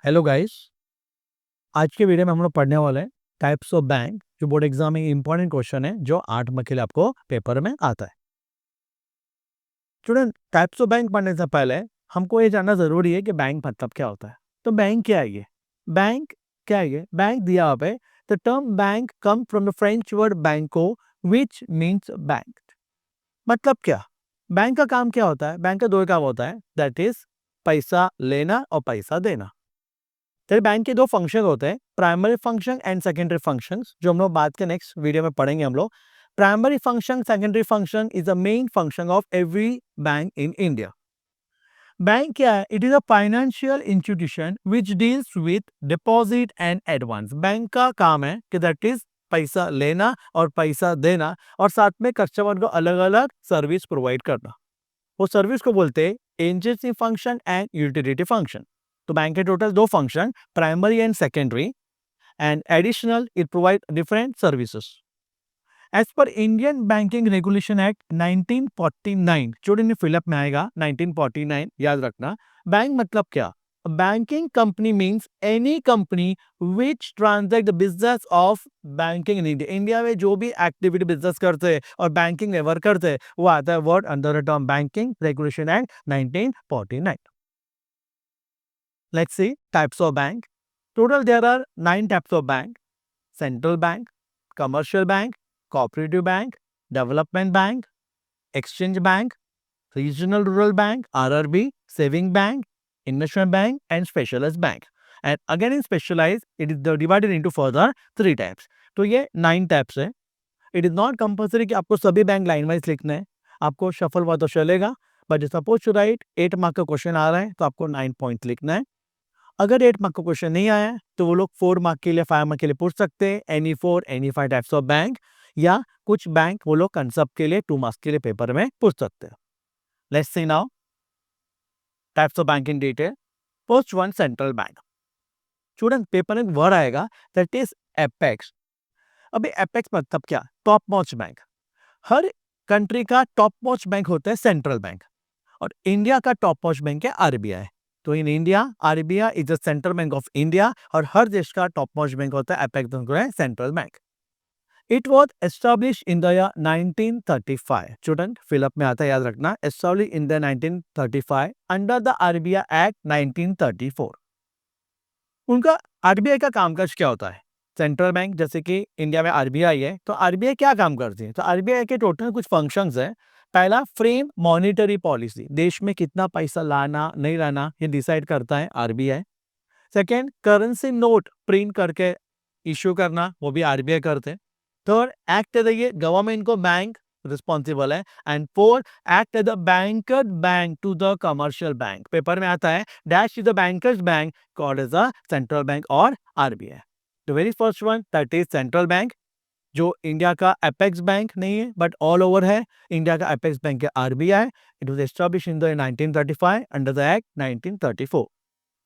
Hello guys. आज के video में हम लोग पढ़ने वाले हैं टाइप्स ऑफ बैंक, जो बोर्ड एग्जाम में इंपॉर्टेंट क्वेश्चन है जो 8 मार्क के लिए आपको पेपर में आता है। स्टूडेंट, टाइप्स ऑफ बैंक पढ़ने से पहले हमको ये जानना जरूरी है कि बैंक मतलब क्या होता है। तो बैंक क्या है? ये बैंक क्या है? ये बैंक दिया हुआ पे the term bank come from the French word बैंको विच मीन्स बैंक। मतलब क्या? बैंक का काम क्या होता है? बैंक का दो काम होता है, दैट इज पैसा लेना और पैसा देना। तेरे बैंक के दो फंक्शन होते हैं, primary function and secondary function, जो हम लोग बात के नेक्स्ट वीडियो में पढ़ेंगे। हम लोग primary function, secondary function is the main function of every bank in India. Bank क्या है? It is a financial institution which deals with deposit and advance. Bank का काम है कि दैट इज पैसा लेना और पैसा देना, और साथ में कस्टमर को अलग अलग सर्विस प्रोवाइड करना। वो सर्विस को बोलते हैं agency function and utility function. तो बैंक के टोटल दो function, primary and secondary, and additional it provide different services. As per Indian banking regulation act 1949, student fill up में आएगा 1949, याद रखना। बैंक मतलब क्या? Banking company means any company which transact business of banking in India. India में जो भी activity business करते हैं और बैंकिंग में वर्क करते हैं, वो आता है word under the term banking regulation act 1949। Let's see types of bank. Total there are 9 types of bank: central bank, commercial bank, cooperative bank, development bank, exchange bank, regional rural bank, RRB, saving bank, investment bank, and specialized bank. And again in specialized, it is divided into further 3 types. तो ये 9 types है. It is not compulsory कि आपको सभी bank line wise लिखने हैं, आपको shuffle हुआ तो चलेगा, but suppose to write 8 mark का क्वेश्चन आ रहा है तो आपको 9 पॉइंट लिखना है। अगर 8 मार्क का क्वेश्चन नहीं आया है तो वो लोग 4 मार्क के लिए, 5 मार्क के लिए पूछ सकते हैं, any 4 any 5 types of bank, या कुछ बैंक वो लोग कंसेप्ट के लिए 2 मार्क्स के लिए पेपर में पूछ सकते हैं। Let's see now types of bank in detail. First one, central bank. Student, paper में वर्ड आएगा दैट इज एपेक्स। अभी एपेक्स मतलब क्या? Top most bank. हर कंट्री का टॉप मोस्ट बैंक होता है सेंट्रल बैंक, और इंडिया का टॉप मोस्ट बैंक है आरबीआई। तो in India RBI is the central bank of India, और हर देश का टॉप मोस्ट बैंक होता है एपेक्स बैंक है central bank. It was establish in the year 1935। Student fill up में आता है, याद रखना, establish in the 1935 under the RBI act 1934। उनका आरबीआई का कामकाज क्या होता है? सेंट्रल बैंक, जैसे कि इंडिया में आरबीआई है, तो आरबीआई क्या काम करती है? तो आरबीआई के टोटल कुछ फंक्शंस है। पहला, फ्रेम मॉनिटरी पॉलिसी, देश में कितना पैसा लाना नहीं लाना ये डिसाइड करता है RBI. Second, currency note print करके इश्यू करना, वो भी आरबीआई करते हैं। थर्ड, एक्ट एज ये गवर्नमेंट को बैंक रिस्पॉन्सिबल है। And fourth, act as the bankers bank to the commercial bank. Paper में आता है dash is the bankers bank called as the central bank और RBI. The very first one that is central bank, जो India का apex bank नहीं है but all over है। India का एपेक्स बैंक है RBI. It was established in the 1935 under the act 1934।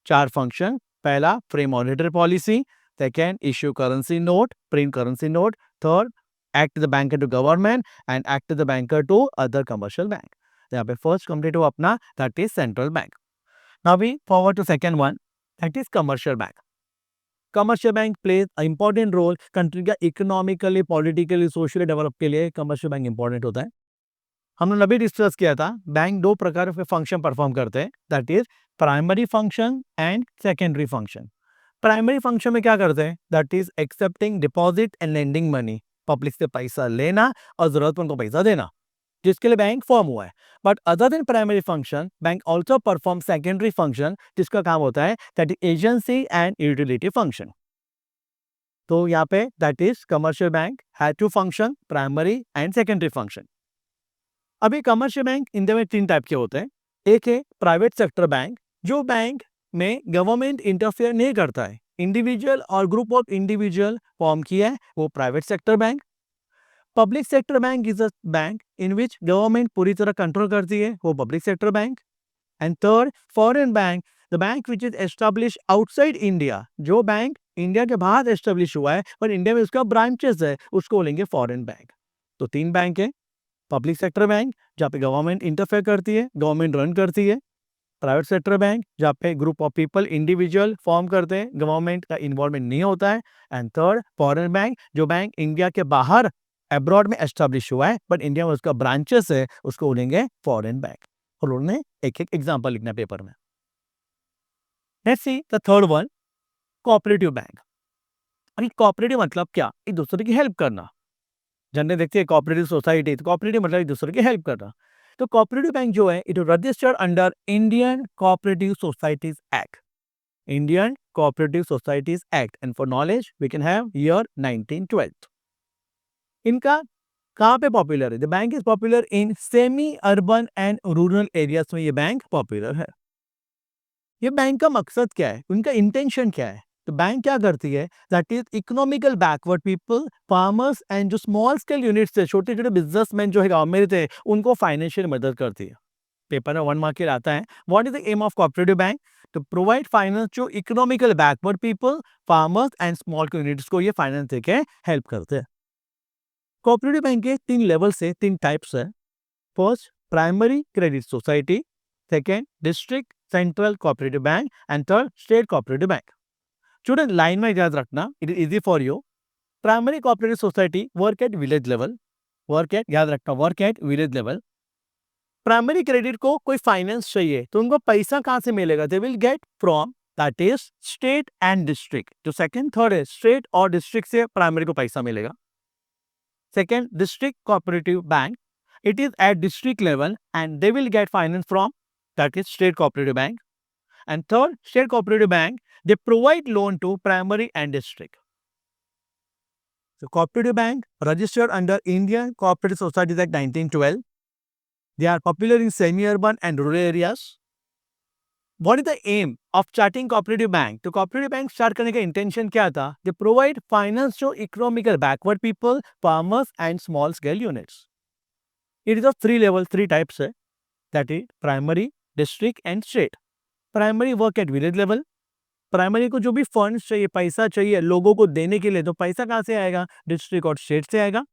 4 function, पहला frame monetary policy, second issue currency note, print currency note, third act the banker to government, and act the banker to other commercial bank. यहाँ पे first complete हो अपना, that is central bank. Now we forward to second one, that is commercial bank. Commercial bank plays important role country का economically, politically, socially develop के लिए commercial bank important होता है। हमने अभी डिस्कस किया था, बैंक दो प्रकार के फंक्शन परफॉर्म करते हैं, that is primary function and secondary function. Primary function में क्या करते हैं? That is accepting deposit and lending money, public से पैसा लेना और जरूरतमंद को पैसा देना, जिसके लिए बैंक फॉर्म हुआ है। But other than primary function, bank also perform secondary function, जिसका काम होता है that is agency and utility function. तो यहाँ पे that is commercial bank have two function, primary and secondary function. अभी कमर्शियल बैंक इंडिया में 3 टाइप के होते हैं। एक है प्राइवेट सेक्टर बैंक, जो बैंक में गवर्नमेंट इंटरफेयर नहीं करता है, इंडिविजुअल और ग्रुप ऑफ इंडिविजुअल फॉर्म किया है, वो private sector bank. Public sector bank is a bank in which government पूरी तरह कंट्रोल करती है, वो public sector bank. And third, foreign bank, the bank which is establish outside India, जो bank India के बाहर एस्टैब्लिश हुआ है पर इंडिया में उसका ब्रांचेस है, उसको बोलेंगे फॉरेन बैंक। तो 3 बैंक है, पब्लिक सेक्टर बैंक जहाँ पे गवर्नमेंट इंटरफेयर करती है, गवर्नमेंट रन करती है, प्राइवेट सेक्टर बैंक जहाँ पे group of people individual form करते हैं, गवर्नमेंट का इन्वॉल्वमेंट नहीं होता है। एंड थर्ड फॉरेन बैंक, जो बैंक इंडिया के बाहर अब्रॉड में एस्टेब्लिश हुआ है बट इंडिया में उसका ब्रांचेस है, उसको बोलेंगे फॉरेन बैंक। और उन्होंने एक एक एग्जाम्पल लिखना पेपर में। Let's see the third one, cooperative bank. अभी कोऑपरेटिव मतलब क्या? एक दूसरे की हेल्प करना। जनरली देखते हैं कोऑपरेटिव सोसाइटी, तो कोऑपरेटिव मतलब एक दूसरे की हेल्प करना। तो कोऑपरेटिव बैंक जो है, it registered under Indian cooperative societies act, Indian cooperative societies act, and for knowledge we can have year 1912। इनका कहाँ पे पॉपुलर है? The bank is popular in semi urban and rural areas में ये bank popular है। ये bank का मकसद क्या है, उनका इंटेंशन क्या है? तो बैंक क्या करती है, that is economical backward people, farmers and जो स्मॉल स्केल यूनिट्स थे, छोटे छोटे बिजनेसमैन जो है गांव में थे, उनको फाइनेंशियल मदद करती है। पेपर में 1 मार्क के आता है, what is the aim of cooperative bank? To provide finance to economical backward people, farmers and small units को ये फाइनेंस देके हेल्प करते हैं। कोऑपरेटिव बैंक के 3 लेवल से 3 टाइप्स है। First, primary credit society, second district central cooperative bank, and third state cooperative bank. Student line में याद रखना, it is easy for you. Primary cooperative society work at village level, याद रखना, work at village level. Primary credit को कोई finance चाहिए तो उनको पैसा कहां से मिलेगा? They will get from that is state and district. जो सेकंड थर्ड है, स्टेट और डिस्ट्रिक्ट से प्राइमरी को पैसा मिलेगा। Second, district cooperative bank, it is at district level and they will get finance from that is state cooperative bank. And third, state cooperative bank, they provide loan to primary and district. So cooperative bank registered under Indian Cooperative Societies Act 1912. They are popular in semi-urban and rural areas. What is the aim of starting cooperative bank? तो cooperative bank start करने का intention क्या था? They provide finance to economical backward people, farmers and small scale units. It is of 3 level, 3 types है, that is primary, district and state. Primary work at village level. Primary को जो भी funds चाहिए, पैसा चाहिए लोगों को देने के लिए, तो पैसा कहाँ से आएगा? डिस्ट्रिक्ट और स्टेट से आएगा।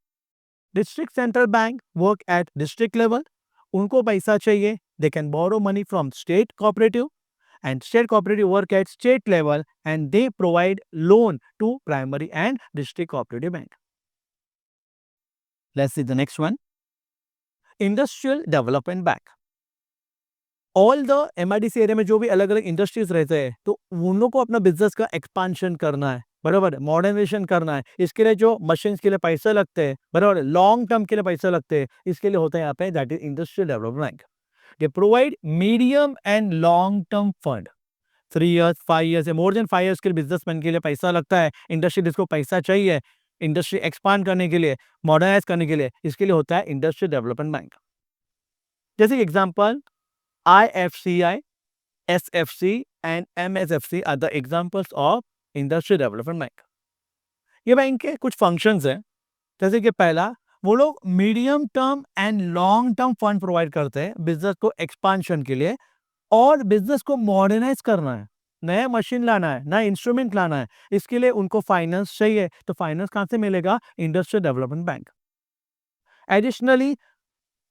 District central bank work at district level, उनको पैसा चाहिए, they can borrow money from state cooperative, and state cooperative work at state level and they provide loan to primary and district cooperative bank. Let's see the next one, industrial development bank. All the MIDC area में जो भी अलग अलग industries रहते हैं, तो उन लोग को अपना बिजनेस का एक्सपांशन करना है, बराबर, मॉडर्नाइजेशन करना है। इसके लिए जो मशीन के लिए पैसे लगते हैं, बराबर, लॉन्ग टर्म के लिए पैसे लगते हैं, इसके लिए होता है यहाँ पे that is industrial development bank. They provide medium and long term fund, 3 years 5 years, more than 5 years के बिजनेसमैन के लिए पैसा लगता है। इंडस्ट्री जिसको पैसा चाहिए इंडस्ट्री एक्सपांड करने के लिए, मॉडर्नाइज करने के लिए, इसके लिए होता है इंडस्ट्रियल डेवलपमेंट बैंक। जैसे example, IFCI, SFC and MSFC are the examples of Industrial Development Bank. ये बैंक के कुछ फंक्शंस हैं, जैसे कि पहला, वो लोग medium term and long term fund provide करते हैं बिजनेस को एक्सपांशन के लिए, और बिजनेस को मॉडर्नाइज करना है, नया मशीन लाना है, नया इंस्ट्रूमेंट लाना है, इसके लिए उनको फाइनेंस चाहिए, तो फाइनेंस कहाँ से मिलेगा? Industrial development bank. एडिशनली,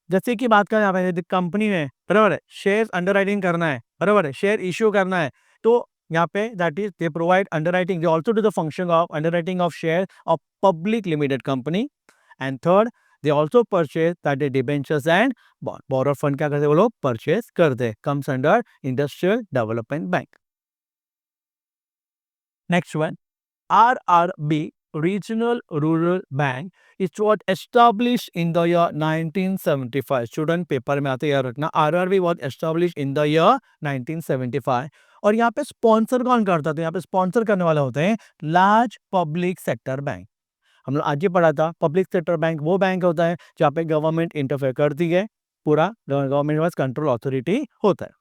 जैसे कि बात करें यहाँ पे कंपनी में, बराबर है, शेयर अंडरराइटिंग करना है, बराबर है, शेयर इश्यू करना है, तो यहाँ पे that is they provide underwriting, they also do the function of underwriting of share of public limited company. And third, they also purchase that is debentures and bond, borrow fund क्या करते हैं वो लोग? परचेज करते हैं, comes under industrial development bank. Next one, RRB, Regional Rural Bank, it was established in the year 1975. Student paper में आते याद रखना, RRB was established in the year 1975। और यहाँ पे स्पॉन्सर कौन करता था? यहाँ पे स्पॉन्सर करने वाले होते हैं लार्ज पब्लिक सेक्टर बैंक। हम लोग आज ही पढ़ा था, पब्लिक सेक्टर बैंक वो बैंक होता है जहाँ पे गवर्नमेंट इंटरफेयर करती है, पूरा गवर्नमेंट वाइज कंट्रोल अथॉरिटी होता है।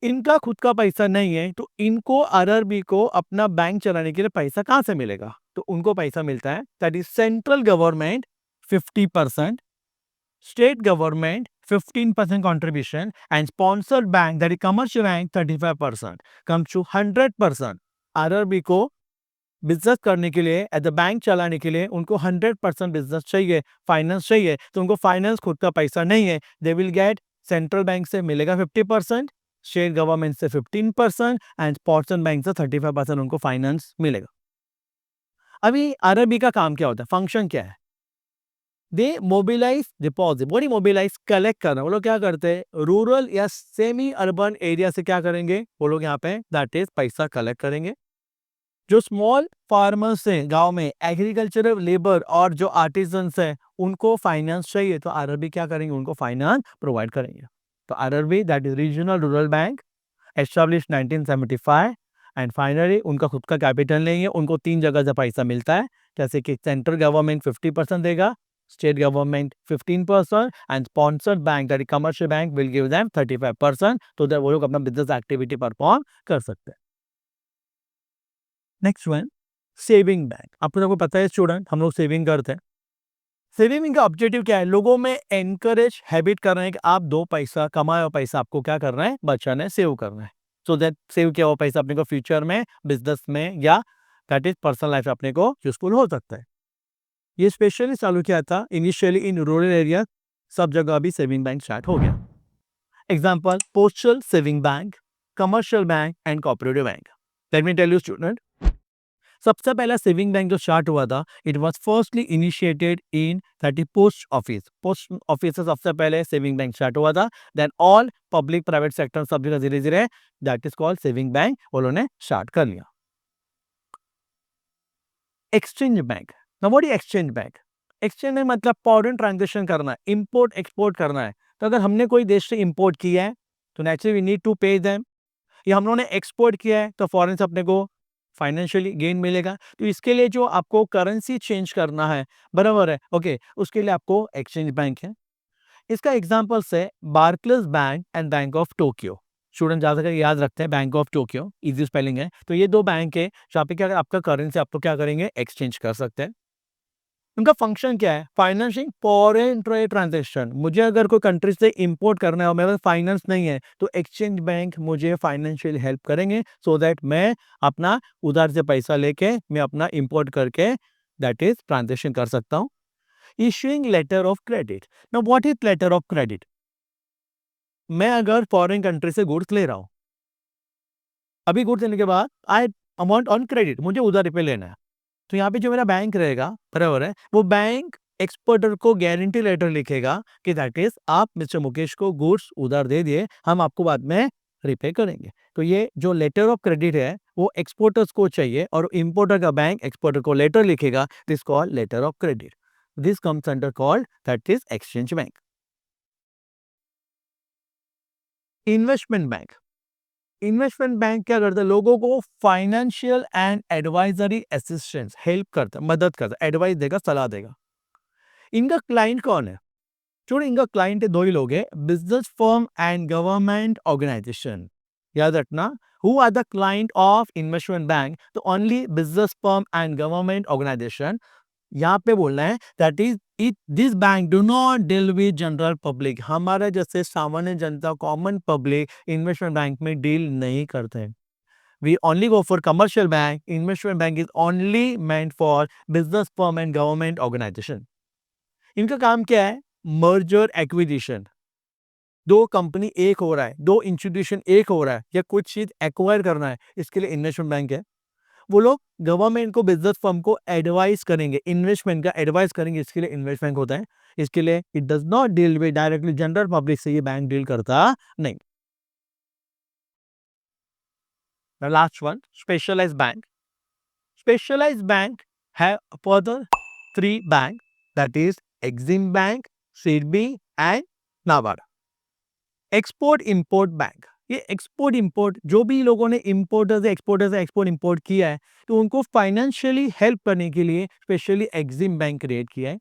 इनका खुद का पैसा नहीं है, तो इनको आरआरबी को अपना बैंक चलाने के लिए पैसा कहां से मिलेगा? तो उनको पैसा मिलता है that is central government 50%, state government 15% contribution, and sponsored bank that is commercial bank 35%, comes to 100%। RRB को बिजनेस करने के लिए, एज अ बैंक चलाने के लिए उनको 100% बिजनेस चाहिए, फाइनेंस चाहिए, तो उनको फाइनेंस खुद का पैसा नहीं है, they will get central bank से मिलेगा 50%, स्टेट गवर्नमेंट से 15% एंड स्पॉन्सर्ड बैंक से 35% उनको फाइनेंस मिलेगा। अभी आरआरबी का काम क्या होता है, फंक्शन क्या है? They mobilise deposit, body mobilise collect करना। वो लोग क्या करते हैं, रूरल या सेमी अर्बन एरिया से क्या करेंगे, वो लोग यहाँ पे दैट इज पैसा कलेक्ट करेंगे। जो स्मॉल फार्मर्स हैं गांव में, एग्रीकल्चरल लेबर और जो आर्टिजन्स हैं, उनको फाइनेंस चाहिए तो आरआरबी क्या करेंगे, उनको फाइनेंस प्रोवाइड करेंगे। तो RRB that is regional rural bank, establish 1975 and finally उनका खुद का कैपिटल नहीं है, उनको 3 जगह से पैसा मिलता है, जैसे कि सेंट्रल गवर्नमेंट 50% देगा, state government 15% and sponsored bank that commercial bank will give them 35%, तो दैट वो लोग अपना बिजनेस एक्टिविटी परफॉर्म कर सकते हैं। Next one, saving bank. आपको सबको पता है स्टूडेंट, हम लोग सेविंग करते हैं। सेविंग का ऑब्जेक्टिव क्या है, लोगों में एनकरेज हैबिट कर रहे हैं कि आप 2 पैसा कमाए और पैसा आपको क्या करना है, बचाना है, सेव करना है, सो दैट सेव किया हुआ पैसा अपने को फ्यूचर में बिजनेस में या दैट इज पर्सनल लाइफ अपने को यूजफुल हो सकता है। ये स्पेशली चालू किया था इनिशियली इन रूरल एरिया, सब जगह अभी सेविंग बैंक स्टार्ट हो गया। Example, postal saving bank, commercial bank and cooperative bank. Let me tell you student, सबसे पहला सेविंग बैंक जो स्टार्ट हुआ था, it was firstly initiated in post office. Post office से सबसे पहले सेविंग बैंक स्टार्ट हुआ था, then all public private sector सब जगह धीरे धीरे that is called saving bank उन्होंने स्टार्ट कर लिया। Exchange bank. Now what is exchange bank? Exchange में मतलब फॉरेन ट्रांजेक्शन करना है, इंपोर्ट एक्सपोर्ट करना है। तो अगर हमने कोई देश से इंपोर्ट किया है तो naturally we need to pay them, या हम लोगों ने एक्सपोर्ट किया है तो फॉरेन से अपने को फाइनेंशियली गेन मिलेगा। तो इसके लिए जो आपको करेंसी चेंज करना है, बराबर है, ओके, उसके लिए आपको एक्सचेंज बैंक है। इसका एग्जांपल्स है Barclays bank and bank of Tokyo. Student ज्यादा करके याद रखते हैं, bank of Tokyo easy spelling है। तो ये 2 बैंक है जहाँ पे क्या आपका करेंसी आपको क्या करेंगे, एक्सचेंज कर सकते हैं। उनका फंक्शन क्या है, फाइनेंसिंग फॉरेन ट्रेड ट्रांजेक्शन। मुझे अगर कोई कंट्री से इंपोर्ट करना है और मेरे पास फाइनेंस नहीं है तो एक्सचेंज बैंक मुझे फाइनेंशियल हेल्प करेंगे, सो दैट मैं अपना उधार से पैसा लेके मैं अपना इंपोर्ट करके दैट इज ट्रांजेक्शन कर सकता हूँ। Issuing letter of credit. Now what is letter of credit? मैं अगर फॉरेन कंट्री से गुड्स ले रहा हूँ, अभी गुड्स लेने के बाद आई अमाउंट ऑन क्रेडिट, मुझे उधार पे लेना है, तो यहाँ पे जो मेरा बैंक रहेगा, बराबर है, वो बैंक एक्सपोर्टर को गारंटी लेटर लिखेगा कि दैट इज आप मिस्टर मुकेश को गुड्स उधार दे दिए, हम आपको बाद में रिपे करेंगे। तो ये जो लेटर ऑफ क्रेडिट है वो एक्सपोर्टर्स को चाहिए और इंपोर्टर का बैंक एक्सपोर्टर को लेटर लिखेगा, this called letter of credit. This comes under called that is exchange bank. Investment bank. Investment bank क्या करता है, लोगों को financial and advisory assistance help करता है, मदद करता है, एडवाइस देगा, सलाह देगा। इनका क्लाइंट कौन है? चलो, इनका क्लाइंट 2 ही लोग है, business firm and government organisation. याद रखना, who are the client of investment bank? तो only business firm and government organisation. यहाँ पे बोलना है that is it this bank do not deal with general public. हमारे जैसे सामान्य जनता, कॉमन पब्लिक इन्वेस्टमेंट बैंक में डील नहीं करते। We only go for commercial bank. Investment bank is only meant for business firm and government organisation. इनका काम क्या है, मर्जर एक्विजिशन। 2 कंपनी एक हो रहा है, 2 इंस्टीट्यूशन एक हो रहा है, या कुछ चीज एक्वायर करना है, इसके लिए इन्वेस्टमेंट बैंक है। वो लोग गवर्नमेंट को, बिजनेस फर्म को एडवाइस करेंगे, इन्वेस्टमेंट का एडवाइस करेंगे, इसके लिए इन्वेस्टमेंट होता है। इसके लिए it does not deal with directly general public से ये बैंक डील करता नहीं। Last one, specialised bank. Specialised bank है further 3 bank, that is EXIM bank, SIDBI and NABARD. Export import bank. ये एक्सपोर्ट इंपोर्ट, जो भी लोगों ने इंपोर्टर से एक्सपोर्ट इंपोर्ट किया है तो उनको फाइनेंशियली हेल्प करने के लिए स्पेशली एक्सिम बैंक क्रिएट किया है।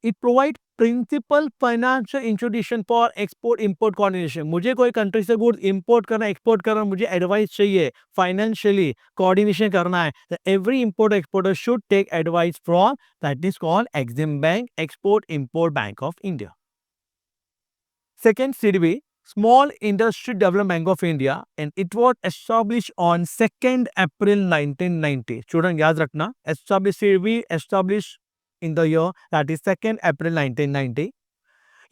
It provide principal financial institution for export import coordination. मुझे कोई कंट्री से गुड्स इंपोर्ट करना, एक्सपोर्ट करना, मुझे एडवाइस चाहिए, फाइनेंशियली कोऑर्डिनेशन करना है, तो every import exporter should take advice from that is called EXIM bank, export import bank of India. Second, CDB, Small Industry Development Bank of India, and it was established on 2nd April 1990. Student याद रखना, established CDB established in the year that is 2nd April 1990.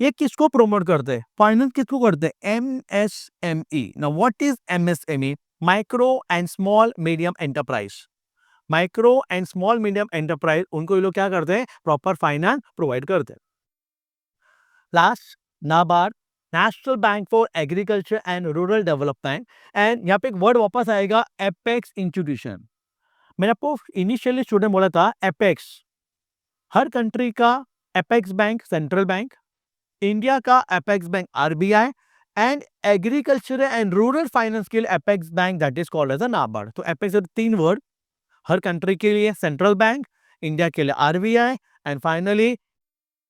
ये किसको promote करते हैं? Finance किसको करते हैं? MSME. Now what is MSME? Micro and small medium enterprise. Micro and small medium enterprise, उनको ये लोग क्या करते हैं? प्रॉपर फाइनेंस प्रोवाइड करते हैं. Last, NABARD, national bank for agriculture and rural development. And यहाँ पे एक वर्ड वापस आएगा, एपेक्स इंस्टीट्यूशन. मैंने आपको इनिशियली स्टूडेंट बोला था एपेक्स, हर कंट्री का apex bank central bank, India का apex bank RBI, and agriculture and rural finance के लिए apex bank, that is called as a NABARD. तो एपेक्स 3 वर्ड, हर कंट्री के लिए सेंट्रल बैंक, इंडिया के लिए RBI, and finally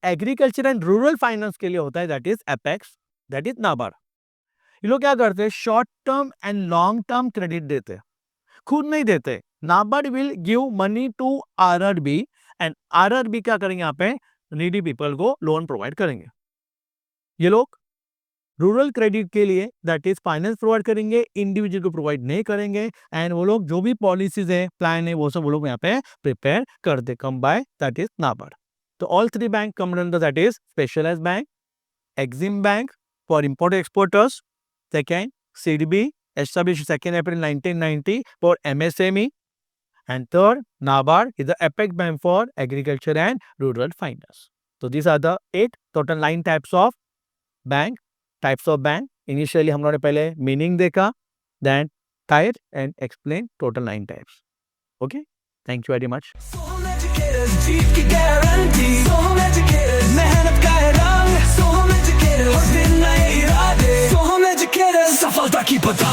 agriculture and rural finance के लिए होता है that is apex, that is NABARD. ये लोग क्या करते हैं? Short term and long term credit देते हैं, खुद नहीं देते. NABARD will give money to RRB, and RRB क्या करेंगे? यहाँ पे नीडी पीपल को लोन प्रोवाइड करेंगे. ये लोग रूरल क्रेडिट के लिए दैट इज फाइनेंस प्रोवाइड करेंगे, इंडिविजुअल को प्रोवाइड नहीं करेंगे. एंड वो लोग जो भी पॉलिसीज है, प्लान है, वो सब वो लोग यहाँ पे प्रिपेयर करते, come by that is NABARD. तो all 3 bank come under that is specialised bank, EXIM bank for import exporters, second CDB established 2nd April 1990 for MSME, and third NABARD is the apex bank for agriculture and rural finance. So these are the 8 total 9 types of bank. Initially हम लोगों ने पहले meaning देखा, then type and explain total 9 types. Okay, thank you very much. Sohum Educators, जीत की guarantee. Sohum Educators, मेहनत का है रंग. Sohum Educators, हर दिन नए इरादे. Sohum Educators, सफलता की पता.